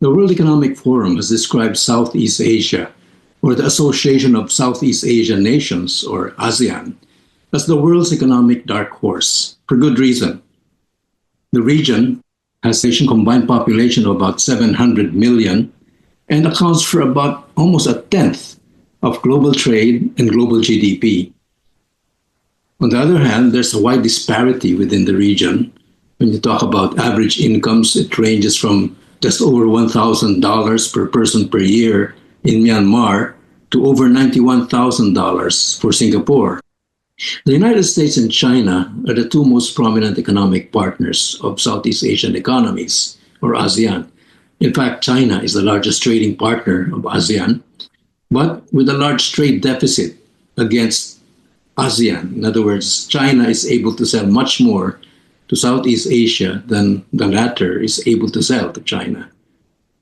The World Economic Forum has described Southeast Asia, or the Association of Southeast Asian Nations, or ASEAN, as the world's economic dark horse, for good reason. The region has a combined population of about 700 million and accounts for about almost a tenth of global trade and global GDP. On the other hand, there's a wide disparity within the region. When you talk about average incomes, it ranges from just over $1,000 per person per year in Myanmar to over $91,000 for Singapore. The United States and China are the two most prominent economic partners of Southeast Asian economies, or ASEAN. In fact, China is the largest trading partner of ASEAN, but with a large trade deficit against ASEAN. In other words, China is able to sell much more to Southeast Asia than the latter is able to sell to China.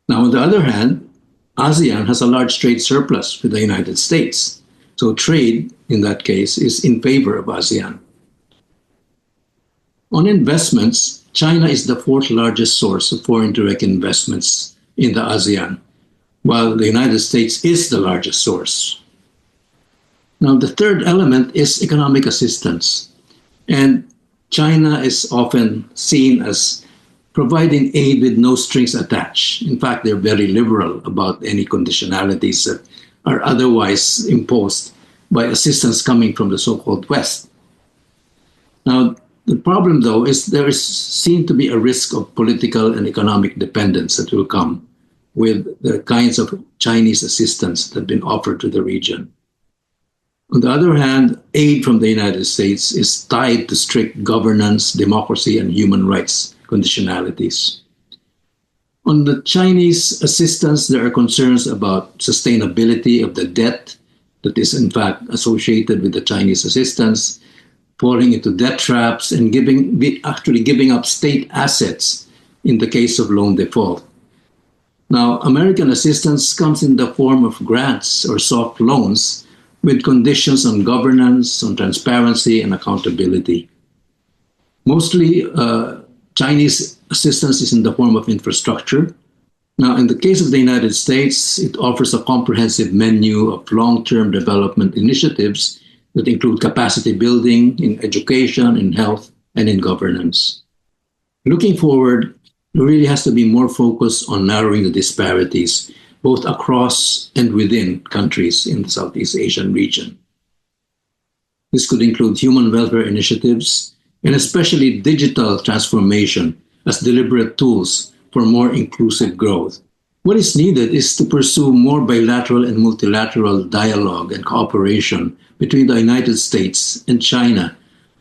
Now, on the other hand, ASEAN has a large trade surplus with the United States. So trade, in that case, is in favor of ASEAN. On investments, China is the fourth largest source of foreign direct investments in the ASEAN, while the United States is the largest source. Now, the third element is economic assistance. And China is often seen as providing aid with no strings attached. In fact, they're very liberal about any conditionalities that are otherwise imposed by assistance coming from the so-called West. Now, the problem, though, is there is seen to be a risk of political and economic dependence that will come with the kinds of Chinese assistance that have been offered to the region. On the other hand, aid from the United States is tied to strict governance, democracy, and human rights conditionalities. On the Chinese assistance, there are concerns about sustainability of the debt that is in fact associated with the Chinese assistance, falling into debt traps, and actually giving up state assets in the case of loan default. Now, American assistance comes in the form of grants or soft loans with conditions on governance, on transparency, and accountability. Mostly, Chinese assistance is in the form of infrastructure. Now, in the case of the United States, it offers a comprehensive menu of long-term development initiatives that include capacity building in education, in health, and in governance. Looking forward, there really has to be more focus on narrowing the disparities, both across and within countries in the Southeast Asian region. This could include human welfare initiatives, and especially digital transformation as deliberate tools for more inclusive growth. What is needed is to pursue more bilateral and multilateral dialogue and cooperation between the United States and China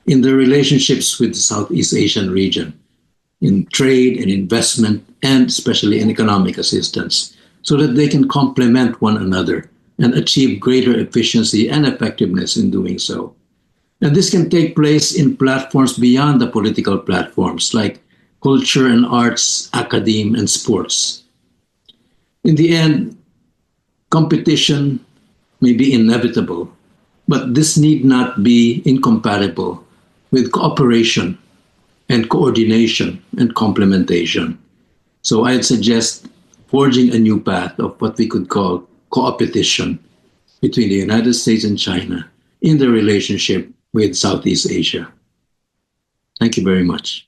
in their relationships with the Southeast Asian region, in trade and investment, and especially in economic assistance, so that they can complement one another and achieve greater efficiency and effectiveness in doing so. And this can take place in platforms beyond the political platforms, like culture and arts, academe, and sports. In the end, competition may be inevitable, but this need not be incompatible with cooperation and coordination and complementation. So I'd suggest forging a new path of what we could call coopetition between the United States and China in their relationship with Southeast Asia. Thank you very much.